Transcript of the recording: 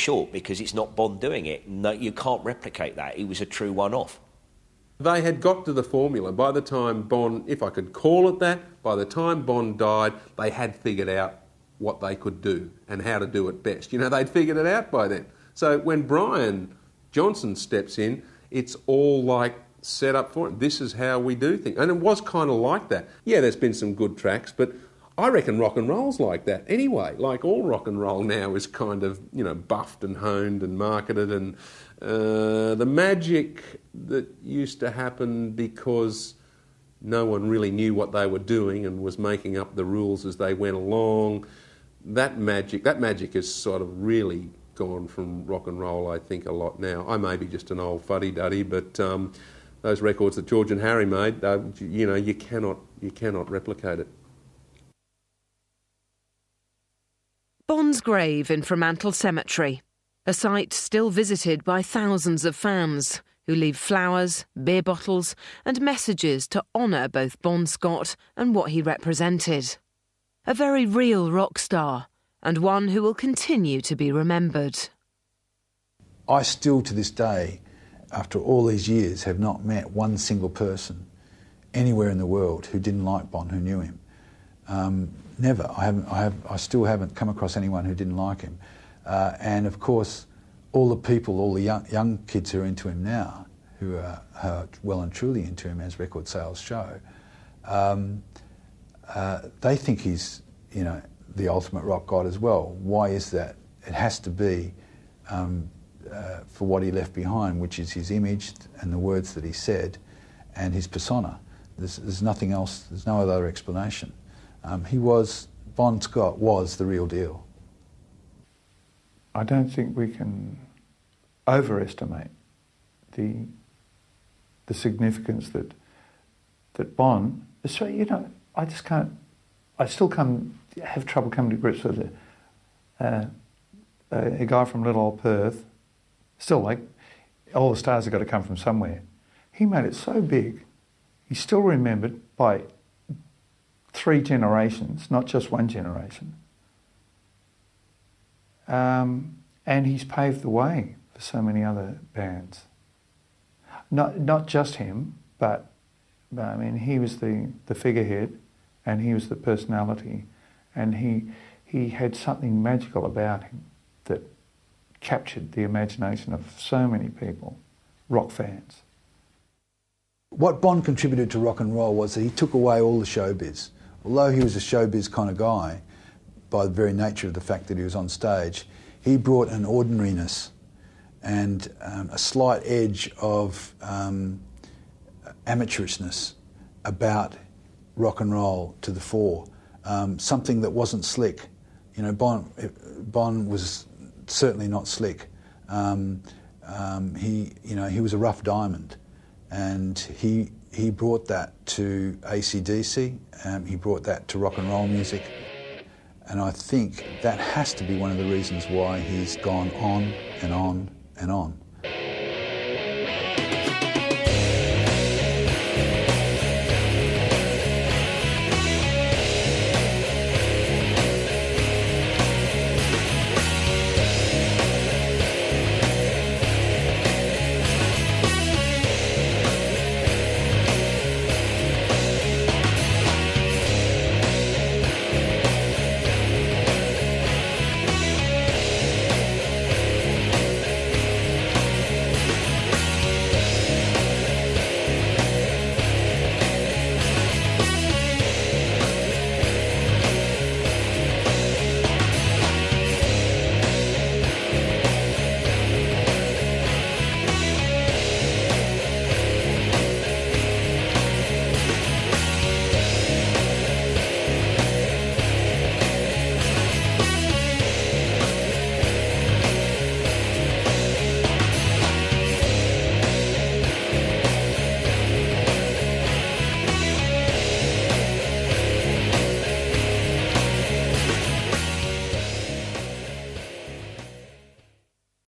short because it's not Bond doing it. No, you can't replicate that. It was a true one-off. They had got to the formula. By the time Bond, if I could call it that, by the time Bond died, they had figured out what they could do and how to do it best. You know, they'd figured it out by then. So when Brian Johnson steps in, it's all like set up for it. This is how we do things. And it was kind of like that. Yeah, there's been some good tracks, but I reckon rock and roll's like that anyway. Like all rock and roll now is kind of, you know, buffed and honed and marketed, and the magic that used to happen because no one really knew what they were doing and was making up the rules as they went along, that magic has sort of really gone from rock and roll, I think, a lot now. I may be just an old fuddy-duddy, but those records that George and Harry made, you know, you cannot replicate it. Bond's grave in Fremantle Cemetery, a site still visited by thousands of fans who leave flowers, beer bottles and messages to honour both Bon Scott and what he represented. A very real rock star, and one who will continue to be remembered. I still, to this day, after all these years, have not met one single person anywhere in the world who didn't like Bon, who knew him. Never. I still haven't come across anyone who didn't like him. And of course, all the people, all the young kids who are into him now, who are well and truly into him as record sales show, they think he's, you know, the ultimate rock god as well. Why is that? It has to be for what he left behind, which is his image and the words that he said and his persona. There's nothing else, there's no other explanation. Bon Scott was the real deal. I don't think we can overestimate the significance that Bon, so, you know, I still have trouble coming to grips with it. A guy from little old Perth, still, like, all the stars have got to come from somewhere. He made it so big, he's still remembered by 3 generations, not just one generation. And he's paved the way for so many other bands. Not just him, but I mean, he was the figurehead, and he was the personality, and he had something magical about him that captured the imagination of so many people, rock fans. What Bon contributed to rock and roll was that he took away all the showbiz. Although he was a showbiz kind of guy, by the very nature of the fact that he was on stage, he brought an ordinariness and a slight edge of amateurishness about rock and roll to the fore. Something that wasn't slick. You know, Bon was certainly not slick. He was a rough diamond, and he brought that to AC/DC. He brought that to rock and roll music, and I think that has to be one of the reasons why he's gone on and on and on.